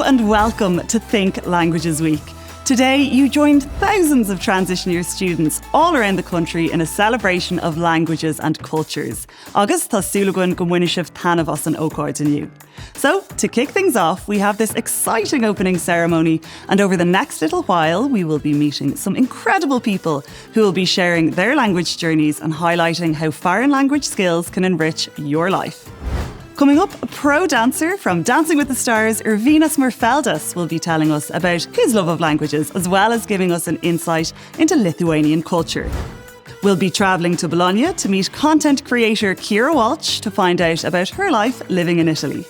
and welcome to Think Languages Week. Today, you joined thousands of transition year students all around the country in a celebration of languages and cultures. Agus tá súlagan go mbuine sibh taitneamh as an ócáid inniu. So, to kick things off, we have this exciting opening ceremony, and over the next little while, we will be meeting some incredible people who will be sharing their language journeys and highlighting how foreign language skills can enrich your life. Coming up, a pro dancer from Dancing with the Stars, Irvinas Merfeldas, will be telling us about his love of languages, as well as giving us an insight into Lithuanian culture. We'll be travelling to Bologna to meet content creator Ciara Walsh to find out about her life living in Italy.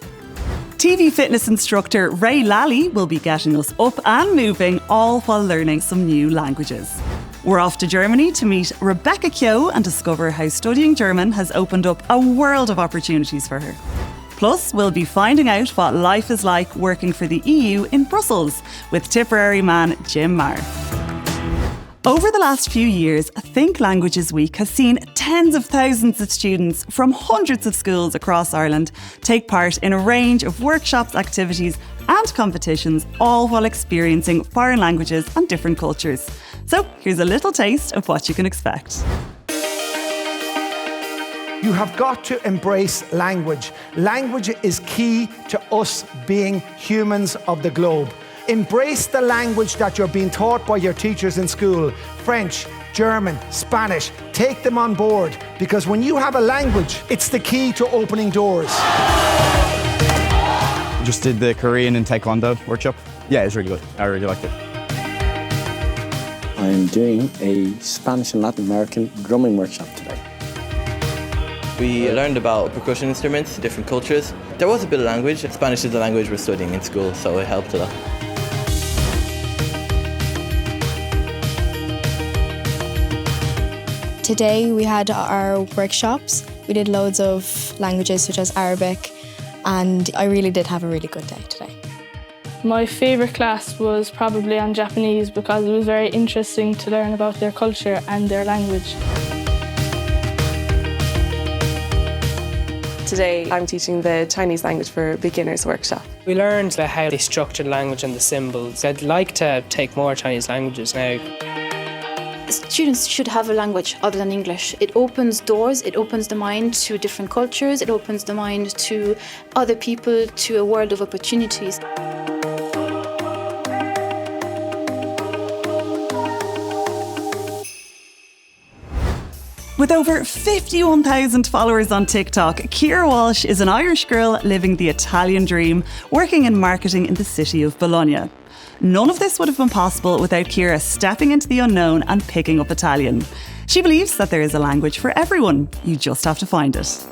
TV fitness instructor Ray Lally will be getting us up and moving, all while learning some new languages. We're off to Germany to meet Rebecca Kyo and discover how studying German has opened up a world of opportunities for her. Plus, we'll be finding out what life is like working for the EU in Brussels with Tipperary man Jim Marr. Over the last few years, Think Languages Week has seen tens of thousands of students from hundreds of schools across Ireland take part in a range of workshops, activities and competitions, all while experiencing foreign languages and different cultures. So here's a little taste of what you can expect. You have got to embrace language. Language is key to us being humans of the globe. Embrace the language that you're being taught by your teachers in school. French, German, Spanish. Take them on board, because when you have a language, it's the key to opening doors. Just did the Korean and Taekwondo workshop. Yeah, it's really good. I really liked it. I'm doing a Spanish and Latin American drumming workshop today. We learned about percussion instruments, different cultures. There was a bit of language. Spanish is the language we're studying in school, so it helped a lot. Today we had our workshops. We did loads of languages such as Arabic, and I really did have a really good day today. My favourite class was probably on Japanese because it was very interesting to learn about their culture and their language. Today I'm teaching the Chinese language for beginners workshop. We learned how they structure language and the symbols. I'd like to take more Chinese languages now. Students should have a language other than English. It opens doors, it opens the mind to different cultures, it opens the mind to other people, to a world of opportunities. With over 51,000 followers on TikTok, Ciara Walsh is an Irish girl living the Italian dream, working in marketing in the city of Bologna. None of this would have been possible without Ciara stepping into the unknown and picking up Italian. She believes that there is a language for everyone. You just have to find it.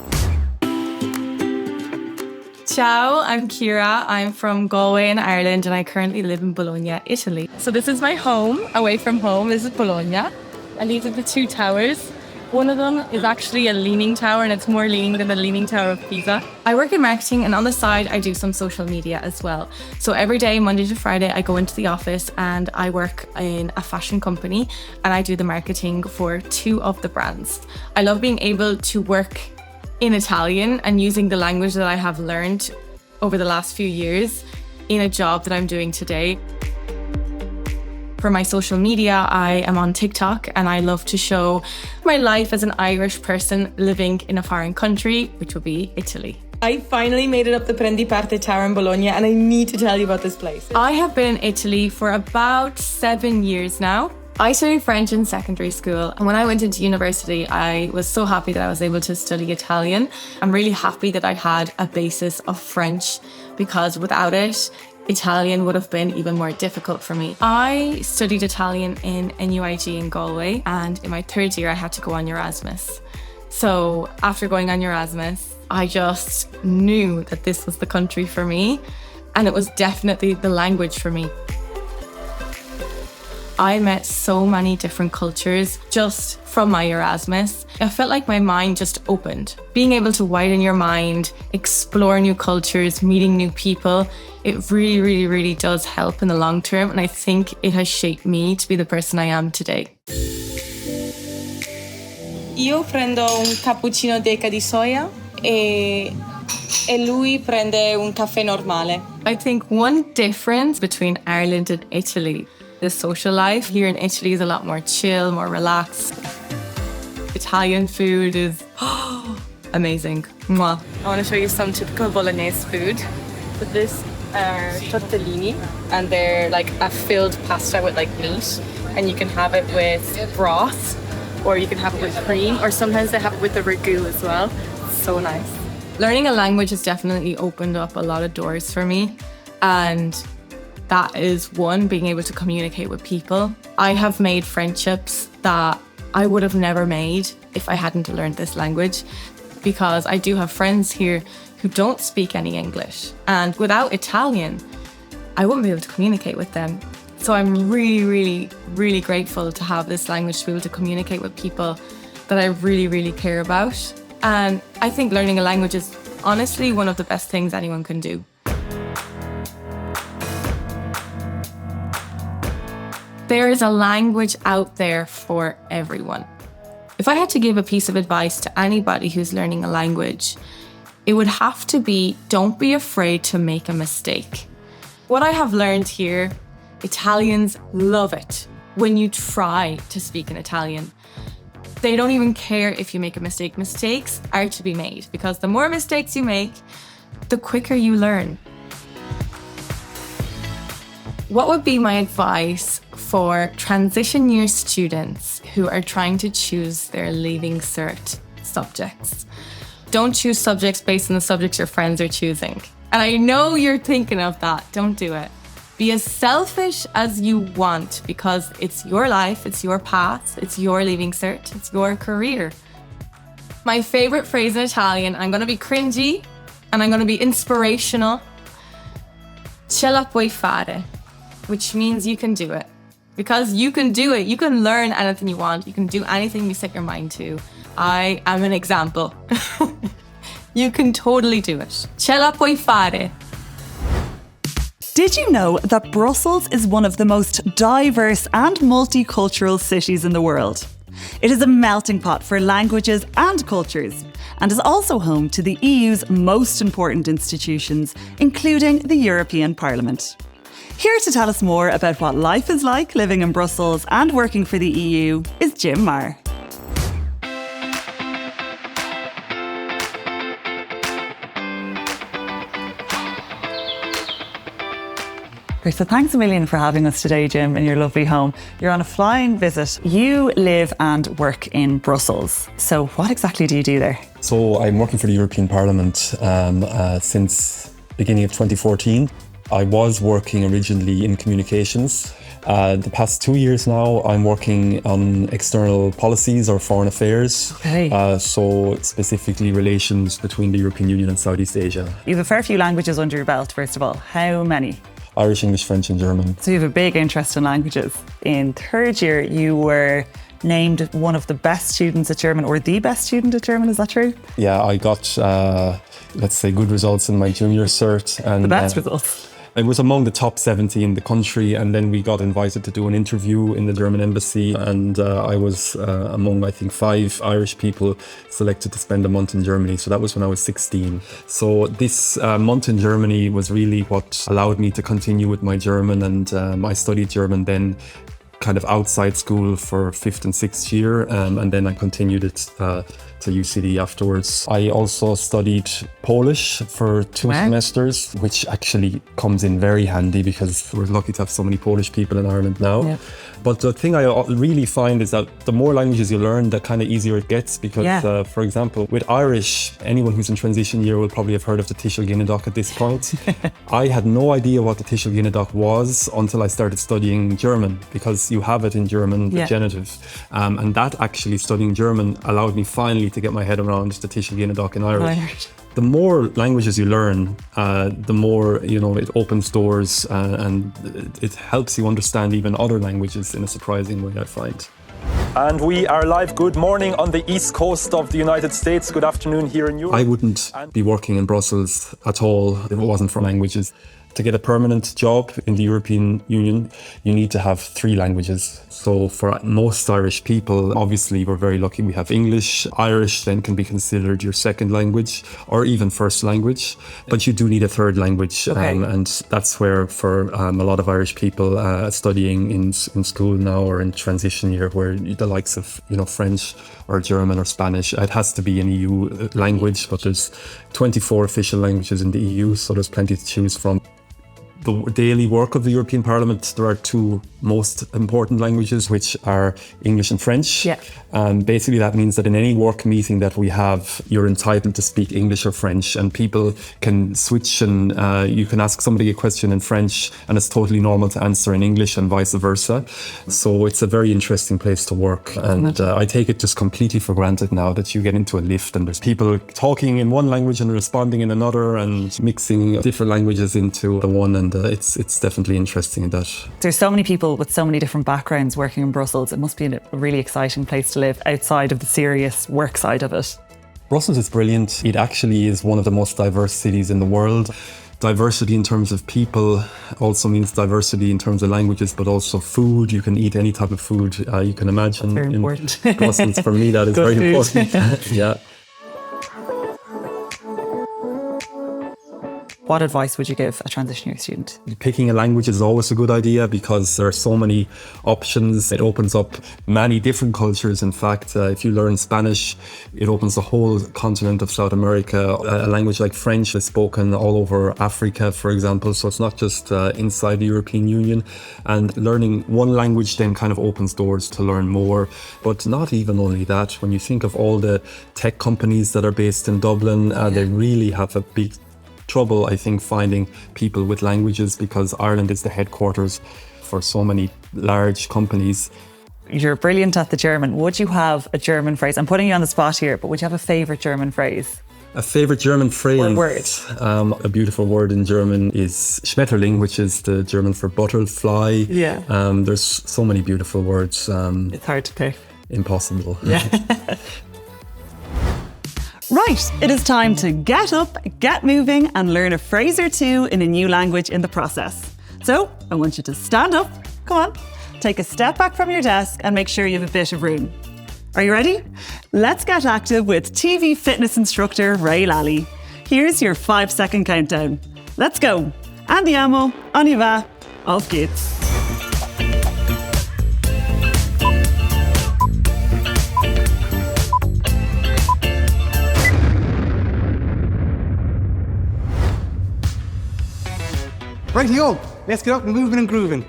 Ciao, I'm Ciara. I'm from Galway in Ireland and I currently live in Bologna, Italy. So this is my home, away from home. This is Bologna. And these are the two towers. One of them is actually a leaning tower, and it's more leaning than the Leaning Tower of Pisa. I work in marketing, and on the side, I do some social media as well. So every day, Monday to Friday, I go into the office and I work in a fashion company and I do the marketing for two of the brands. I love being able to work in Italian and using the language that I have learned over the last few years in a job that I'm doing today. For my social media, I am on TikTok and I love to show my life as an Irish person living in a foreign country, which will be Italy. I finally made it up the Prendi Parte Tower in Bologna and I need to tell you about this place. I have been in Italy for about 7 years now. I studied French in secondary school, and when I went into university, I was so happy that I was able to study Italian. I'm really happy that I had a basis of French, because without it, Italian would have been even more difficult for me. I studied Italian in NUIG in Galway, and in my third year I had to go on Erasmus. So after going on Erasmus, I just knew that this was the country for me, and it was definitely the language for me. I met so many different cultures just from my Erasmus. I felt like my mind just opened. Being able to widen your mind, explore new cultures, meeting new people, it really does help in the long term, and I think it has shaped me to be the person I am today. Io prendo un cappuccino deca di soia e e lui prende un caffè normale. I think one difference between Ireland and Italy, the social life here in Italy is a lot more chill, more relaxed. Italian food is amazing. Mwah. I want to show you some typical Bolognese food. So this are tortellini, and they're like a filled pasta with like meat, and you can have it with broth, or you can have it with cream, or sometimes they have it with the ragu as well. It's so nice. Learning a language has definitely opened up a lot of doors for me, and that is one, being able to communicate with people. I have made friendships that I would have never made if I hadn't learned this language, because I do have friends here who don't speak any English, and without Italian, I wouldn't be able to communicate with them. So I'm really, really, really grateful to have this language to be able to communicate with people that I really, really care about. And I think learning a language is honestly one of the best things anyone can do. There is a language out there for everyone. If I had to give a piece of advice to anybody who's learning a language, it would have to be, don't be afraid to make a mistake. What I have learned here, Italians love it when you try to speak in Italian. They don't even care if you make a mistake. Mistakes are to be made, because the more mistakes you make, the quicker you learn. What would be my advice for transition year students who are trying to choose their Leaving Cert subjects? Don't choose subjects based on the subjects your friends are choosing. And I know you're thinking of that. Don't do it. Be as selfish as you want, because it's your life, it's your path, it's your Leaving Cert, it's your career. My favorite phrase in Italian, I'm going to be cringy and I'm going to be inspirational. Ce la puoi fare, which means you can do it. Because you can do it. You can learn anything you want. You can do anything you set your mind to. I am an example. You can totally do it. Ce la puoi fare. Did you know that Brussels is one of the most diverse and multicultural cities in the world? It is a melting pot for languages and cultures, and is also home to the EU's most important institutions, including the European Parliament. Here to tell us more about what life is like living in Brussels and working for the EU is Jim Marr. Great, so thanks a million for having us today, Jim, in your lovely home. You're on a flying visit. You live and work in Brussels. So what exactly do you do there? So I'm working for the European Parliament since beginning of 2014. I was working originally in communications. The past 2 years now, I'm working on external policies or foreign affairs. Okay. So specifically relations between the European Union and Southeast Asia. You have a fair few languages under your belt, first of all. How many? Irish, English, French and German. So you have a big interest in languages. In third year, you were named one of the best students at German, or the best student at German, is that true? Yeah, I got, let's say, good results in my junior cert. And the best results? It was among the top 70 in the country, and then we got invited to do an interview in the German embassy, and I was among, I think, 5 Irish people selected to spend a month in Germany. So that was when I was 16. So this month in Germany was really what allowed me to continue with my German, and I studied German then kind of outside school for 5th and 6th year, and then I continued it to UCD afterwards. I also studied Polish for 2 semesters, which actually comes in very handy because we're lucky to have so many Polish people in Ireland now. Yep. But the thing I really find is that the more languages you learn, the kind of easier it gets, because for example, with Irish, anyone who's in transition year will probably have heard of the Tíshil Ginneadach at this point. I had no idea what the Tíshil Ginneadach was until I started studying German, because you have it in German, the genitive. And that actually, studying German, allowed me finally to get my head around the Tíshil Ginneadach in Irish. The more languages you learn, the more, it opens doors and it helps you understand even other languages in a surprising way, I find. And we are live. Good morning on the east coast of the United States. Good afternoon here in Europe. I wouldn't be working in Brussels at all if it wasn't for languages. To get a permanent job in the European Union, you need to have 3 languages. So for most Irish people, obviously we're very lucky we have English. Irish then can be considered your second language or even first language, but you do need a third language. And that's where for a lot of Irish people studying in school now or in transition year, where the likes of French or German or Spanish, it has to be an EU language, but there's 24 official languages in the EU, so there's plenty to choose from. The daily work of the European Parliament, there are 2 most important languages, which are English and French. Yeah. And basically that means that in any work meeting that we have, you're entitled to speak English or French, and people can switch and you can ask somebody a question in French and it's totally normal to answer in English and vice versa. So it's a very interesting place to work. And I take it just completely for granted now that you get into a lift and there's people talking in one language and responding in another and mixing different languages into the one. And it's definitely interesting in that. There's so many people with so many different backgrounds working in Brussels. It must be a really exciting place to live outside of the serious work side of it. Brussels is brilliant. It actually is one of the most diverse cities in the world. Diversity in terms of people also means diversity in terms of languages, but also food. You can eat any type of food you can imagine. That's very important. Brussels, for me, that is very important. Yeah. What advice would you give a transition year student? Picking a language is always a good idea because there are so many options. It opens up many different cultures. In fact, if you learn Spanish, it opens the whole continent of South America. A language like French is spoken all over Africa, for example. So it's not just inside the European Union. And learning one language then kind of opens doors to learn more. But not even only that. When you think of all the tech companies that are based in Dublin, they really have a big trouble, I think, finding people with languages because Ireland is the headquarters for so many large companies. You're brilliant at the German. Would you have a German phrase? I'm putting you on the spot here, but would you have a favourite German phrase? A favourite German phrase? Or word? A beautiful word in German is Schmetterling, which is the German for butterfly. Yeah. There's so many beautiful words. It's hard to pick. Impossible. Yeah. Right, it is time to get up, get moving and learn a phrase or 2 in a new language in the process. So, I want you to stand up, come on, take a step back from your desk and make sure you have a bit of room. Are you ready? Let's get active with TV fitness instructor Ray Lally. Here's your 5-second countdown. Let's go. Andiamo, on y va, auf geht's. Rightio, let's get up and moving and grooving.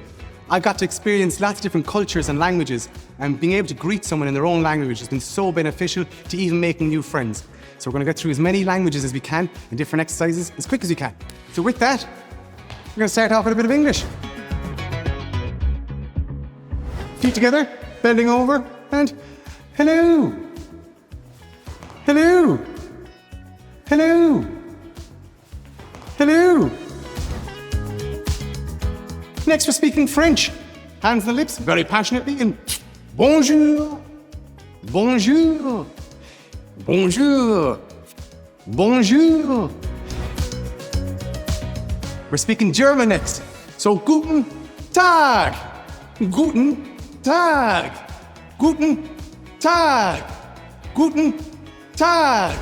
I've got to experience lots of different cultures and languages, and being able to greet someone in their own language has been so beneficial to even making new friends. So we're going to get through as many languages as we can and different exercises as quick as we can. So with that, we're going to start off with a bit of English. Feet together, bending over, and hello. Hello. Hello. Hello. Next, we're speaking French. Hands on the lips, very passionately, and bonjour, bonjour, bonjour, bonjour. We're speaking German next. So, guten Tag, guten Tag, guten Tag, guten Tag.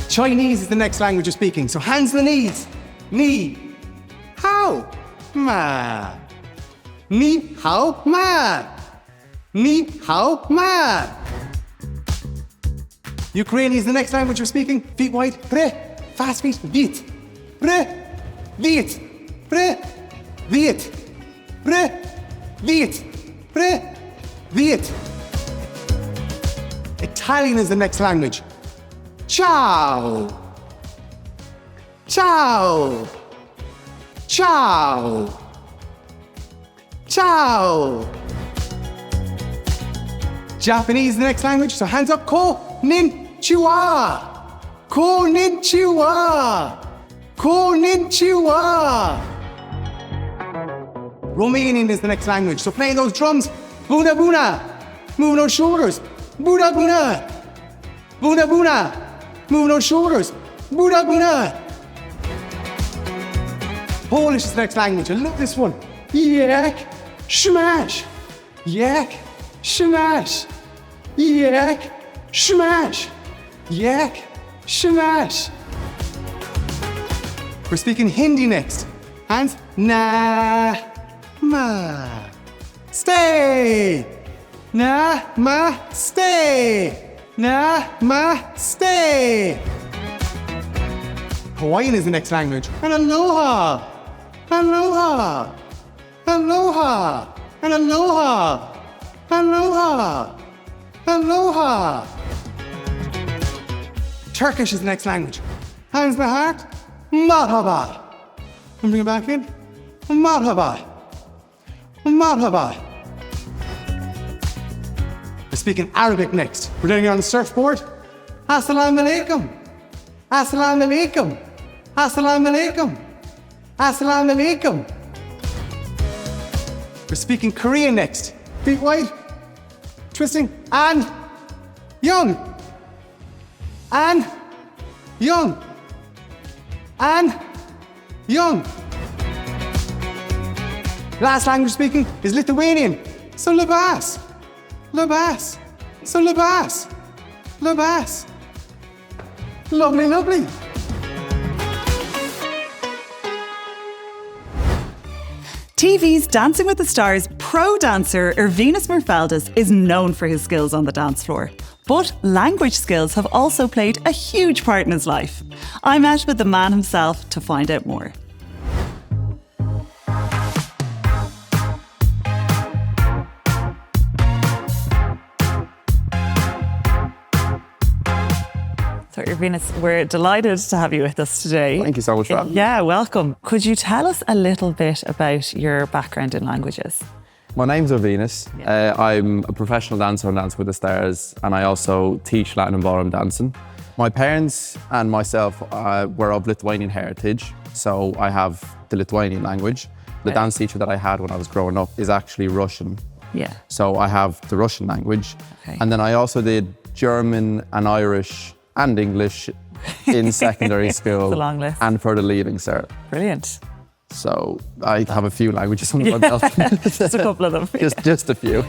Chinese is the next language we're speaking. So, hands on the knees, knee. Hao ma. Ni hao ma. Ni hao ma. Ukrainian is the next language we're speaking. Feet wide. Pre. Fast feet. Vite. Pre. Vite. Pre. Vite. Pre. Vite. Pre. Vite. Italian is the next language. Ciao. Ciao. Ciao. Ciao. Japanese is the next language, so hands up. Konnichiwa. Konnichiwa. Konnichiwa. Romanian is the next language, so playing those drums. Buna buna. Moving those shoulders. Buna buna. Buna buna. Moving those shoulders. Buna buna. Polish is the next language. I love this one. Jak, smash. Jak, smash. Jak, smash. Jak, smash. We're speaking Hindi next. Hands. Na, ma. Stay. Na, ma, stay. Na, ma, stay. Hawaiian is the next language. And aloha. Aloha. Aloha. And aloha. Aloha. Aloha. Turkish is the next language. Hands my heart. Marhaba. And bring it back in. Marhaba. Marhaba. We're speaking Arabic next. We're doing it on the surfboard. Assalamu alaikum. Assalamu alaikum. Assalamu alaikum. Assalamu alaikum. We're speaking Korean next. Feet wide. Twisting. And young. And young. And young. Last language speaking is Lithuanian. So labas. Labas. So labas. Labas. Lovely, lovely. TV's Dancing with the Stars pro dancer Irvinus Merfeldis is known for his skills on the dance floor. But language skills have also played a huge part in his life. I met with the man himself to find out more. So Irvinus, we're delighted to have you with us today. Thank you so much for having me. Yeah, welcome. Could you tell us a little bit about your background in languages? My name's Irvinus. I'm a professional dancer on Dance with the Stars, and I also teach Latin and ballroom dancing. My parents and myself were of Lithuanian heritage, so I have the Lithuanian language. The dance teacher that I had when I was growing up is actually Russian. Yeah. So I have the Russian language. Okay. And then I also did German and Irish and English in secondary school. It's a long list. And for the leaving cert. Brilliant. So I have a few languages under my belt. Just a couple of them. Just a few.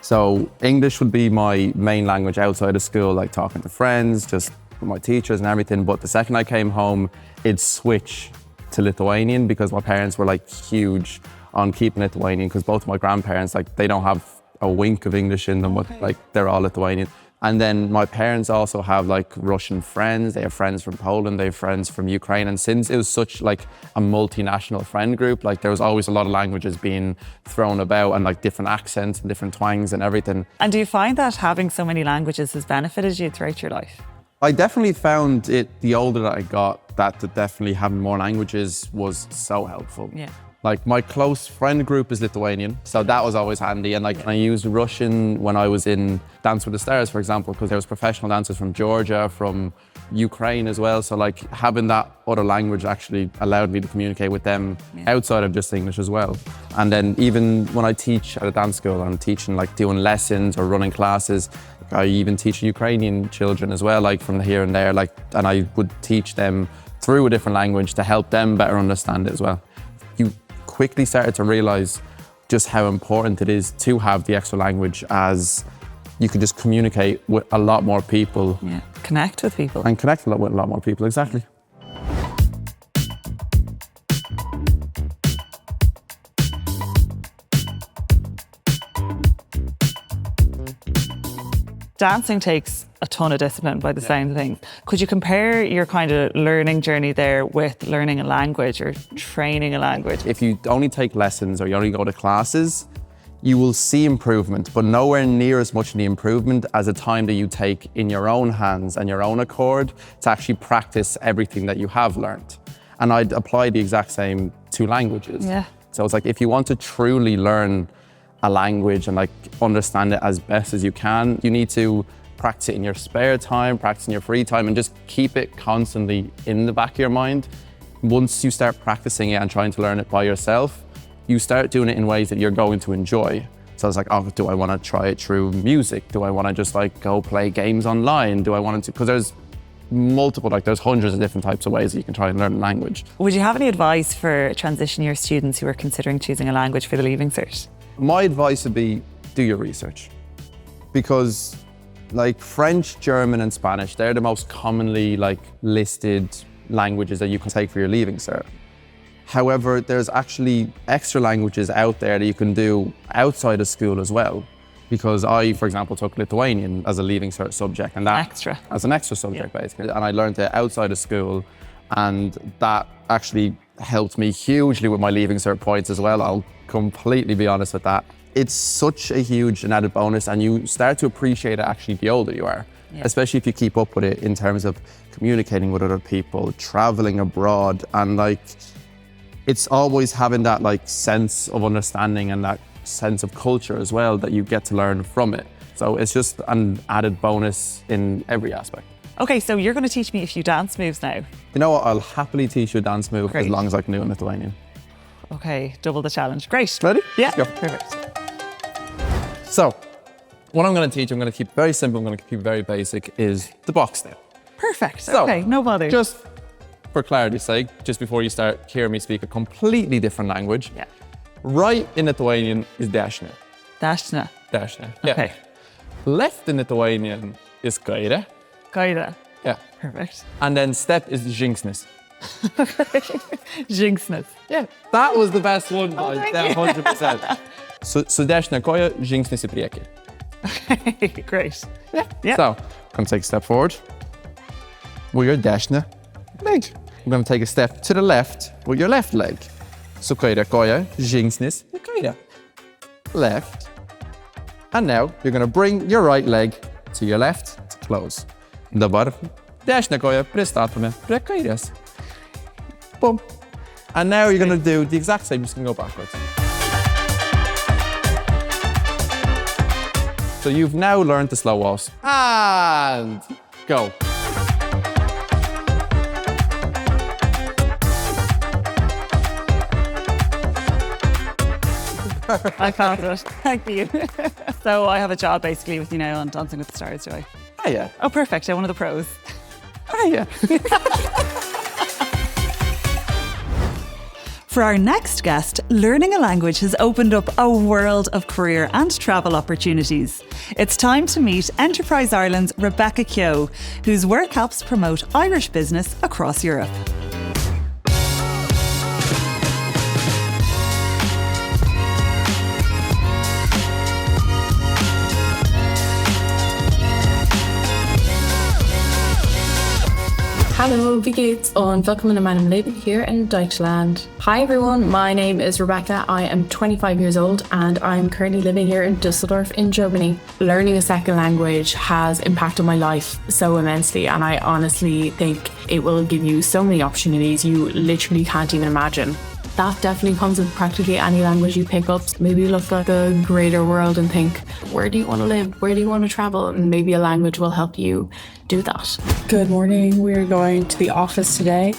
So English would be my main language outside of school, like talking to friends, just with my teachers and everything. But the second I came home, it'd switch to Lithuanian because my parents were like huge on keeping Lithuanian because both my grandparents, like they don't have a wink of English in them, but like they're all Lithuanian. And then my parents also have like Russian friends. They have friends from Poland, they have friends from Ukraine. And since it was such like a multinational friend group, like there was always a lot of languages being thrown about and like different accents and different twangs and everything. And do you find that having so many languages has benefited you throughout your life? I definitely found it, the older that I got, that definitely having more languages was so helpful. Yeah. Like my close friend group is Lithuanian, so that was always handy. And like I used Russian when I was in Dance with the Stars, for example, because there was professional dancers from Georgia, from Ukraine as well. So like having that other language actually allowed me to communicate with them outside of just English as well. And then even when I teach at a dance school, I'm teaching like doing lessons or running classes. I even teach Ukrainian children as well, like from here and there, like, and I would teach them through a different language to help them better understand it as well. You quickly started to realize just how important it is to have the extra language, as you can just communicate with a lot more people. Yeah, connect with people. And connect with a lot more people, exactly. Dancing takes a ton of discipline by the sound of things. Could you compare your kind of learning journey there with learning a language or training a language? If you only take lessons or you only go to classes, you will see improvement, but nowhere near as much in the improvement as the time that you take in your own hands and your own accord to actually practice everything that you have learned. And I'd apply the exact same to languages. Yeah. So it's like, if you want to truly learn a language and like understand it as best as you can, you need to practice it in your spare time, practice in your free time, and just keep it constantly in the back of your mind. Once you start practicing it and trying to learn it by yourself, you start doing it in ways that you're going to enjoy. So it's like, oh, do I want to try it through music? Do I want to just like go play games online? Do I want to, because there's multiple, like there's hundreds of different types of ways that you can try and learn a language. Would you have any advice for transition year students who are considering choosing a language for the Leaving Cert? My advice would be do your research, because like French, German and Spanish, they're the most commonly like listed languages that you can take for your Leaving Cert. However, there's actually extra languages out there that you can do outside of school as well. Because I, for example, took Lithuanian as a Leaving Cert subject, and that as an extra subject basically, and I learned it outside of school, and that actually helped me hugely with my Leaving Cert points as well. I'll completely be honest with that. It's such a huge and added bonus, and you start to appreciate it actually the older you are, especially if you keep up with it in terms of communicating with other people, traveling abroad, and like it's always having that like sense of understanding and that sense of culture as well that you get to learn from it. So it's just an added bonus in every aspect. Okay, so you're going to teach me a few dance moves now. You know what? I'll happily teach you a dance move as long as I can do it in Lithuanian. Okay, double the challenge. Great. Ready? Yeah, let's go. Perfect. So what I'm going to teach, I'm going to keep it very simple, I'm going to keep it very basic, is the box step. Perfect. So, okay, no bother. Just for clarity's sake, just before you start hearing me speak a completely different language, right in Lithuanian is dešinė. Dešinė. Dešinė. Yeah. Okay. Left in Lithuanian is kairė. Kairė. Yeah. Perfect. And then step is žingsnis. Žingsnis. Yeah, that was the best one, guys. 100%. So dešinė koja, žingsnis į priekį. Okay, great. Yeah. So, I'm going to take a step forward with your dešinė leg. I'm going to take a step to the left with your left leg. So kairė koja, žingsnis į kairę. Left. And now you're going to bring your right leg to your left to close. Dabar dešinę koja pristatome prie kairės. Boom. And now you're going to do the exact same, just going to go backwards. So you've now learned the slow waltz. And go. I can't do it. Thank you. So I have a job basically with you now on Dancing with the Stars, do I? Oh yeah. Oh, perfect. I'm one of the pros. Oh yeah. For our next guest, learning a language has opened up a world of career and travel opportunities. It's time to meet Enterprise Ireland's Rebecca Keogh, whose work helps promote Irish business across Europe. Hallo, wie geht's und willkommen in meinem Leben hier in Deutschland. Hi everyone, my name is Rebecca. I am 25 years old and I'm currently living here in Düsseldorf in Germany. Learning a second language has impacted my life so immensely, and I honestly think it will give you so many opportunities you literally can't even imagine. That definitely comes with practically any language you pick up. Maybe you look at the greater world and think, where do you want to live? Where do you want to travel? And maybe a language will help you do that. Good morning. We're going to the office today.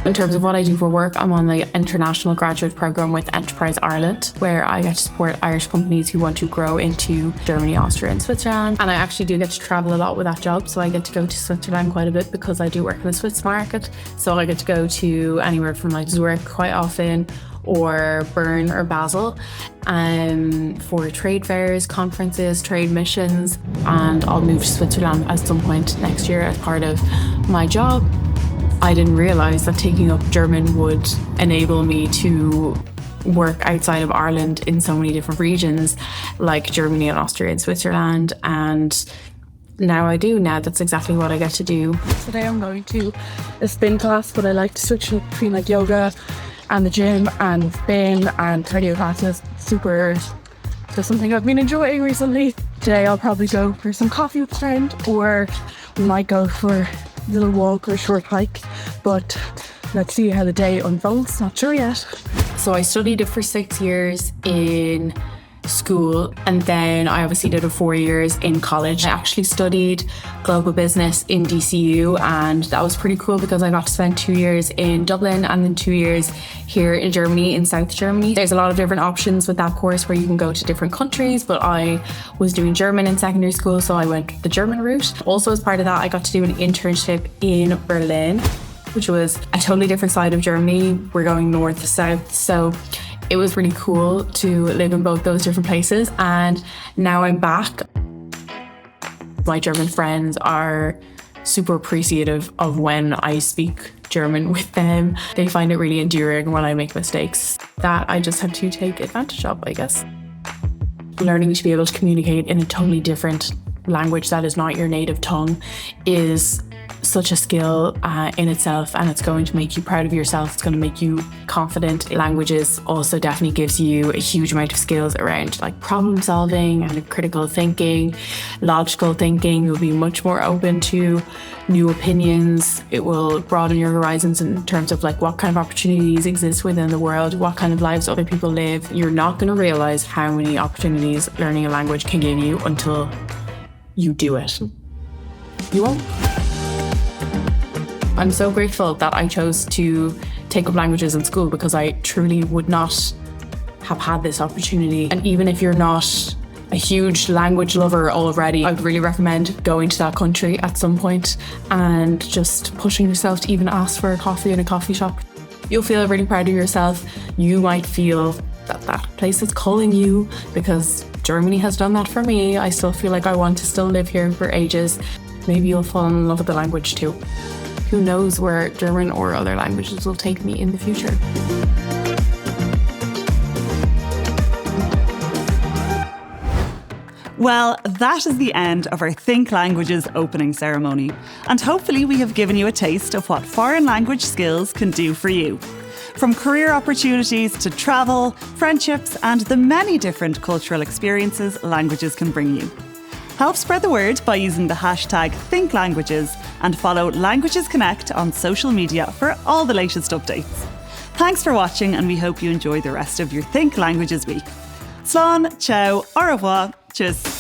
In terms of what I do for work, I'm on the International Graduate Programme with Enterprise Ireland, where I get to support Irish companies who want to grow into Germany, Austria and Switzerland. And I actually do get to travel a lot with that job, so I get to go to Switzerland quite a bit because I do work in the Swiss market. So I get to go to anywhere from like Zurich quite often, or Bern or Basel, for trade fairs, conferences, trade missions, and I'll move to Switzerland at some point next year as part of my job. I didn't realise that taking up German would enable me to work outside of Ireland in so many different regions, like Germany and Austria and Switzerland, and now I do. Now that's exactly what I get to do. Today I'm going to a spin class, but I like to switch between like yoga and the gym and spin and cardio classes. Just something I've been enjoying recently. Today I'll probably go for some coffee with a friend, or we might go for a little walk or a short hike, but let's see how the day unfolds. Not sure yet. So I studied it for 6 years in school, and then I obviously did 4 years in college. I actually studied global business in DCU, and that was pretty cool because I got to spend 2 years in Dublin and then 2 years here in Germany, in South Germany. There's a lot of different options with that course where you can go to different countries, but I was doing German in secondary school, so I went the German route. Also, as part of that, I got to do an internship in Berlin, which was a totally different side of Germany. We're going north to south, so it was really cool to live in both those different places. And now I'm back. My German friends are super appreciative of when I speak German with them. They find it really endearing when I make mistakes. That I just have to take advantage of, I guess. Learning to be able to communicate in a totally different language that is not your native tongue is such a skill in itself, and it's going to make you proud of yourself. It's going to make you confident. Languages also definitely gives you a huge amount of skills around like problem solving and critical thinking, logical thinking. You'll be much more open to new opinions. It will broaden your horizons in terms of like what kind of opportunities exist within the world, what kind of lives other people live. You're not going to realize how many opportunities learning a language can give you until you do it. You won't. I'm so grateful that I chose to take up languages in school because I truly would not have had this opportunity. And even if you're not a huge language lover already, I would really recommend going to that country at some point and just pushing yourself to even ask for a coffee in a coffee shop. You'll feel really proud of yourself. You might feel that that place is calling you because Germany has done that for me. I still feel like I want to still live here for ages. Maybe you'll fall in love with the language too. Who knows where German or other languages will take me in the future. Well, that is the end of our Think Languages opening ceremony, and hopefully we have given you a taste of what foreign language skills can do for you. From career opportunities to travel, friendships, and the many different cultural experiences languages can bring you. Help spread the word by using the hashtag ThinkLanguages and follow Languages Connect on social media for all the latest updates. Thanks for watching, and we hope you enjoy the rest of your Think Languages week. Slán, ciao, au revoir, tschüss.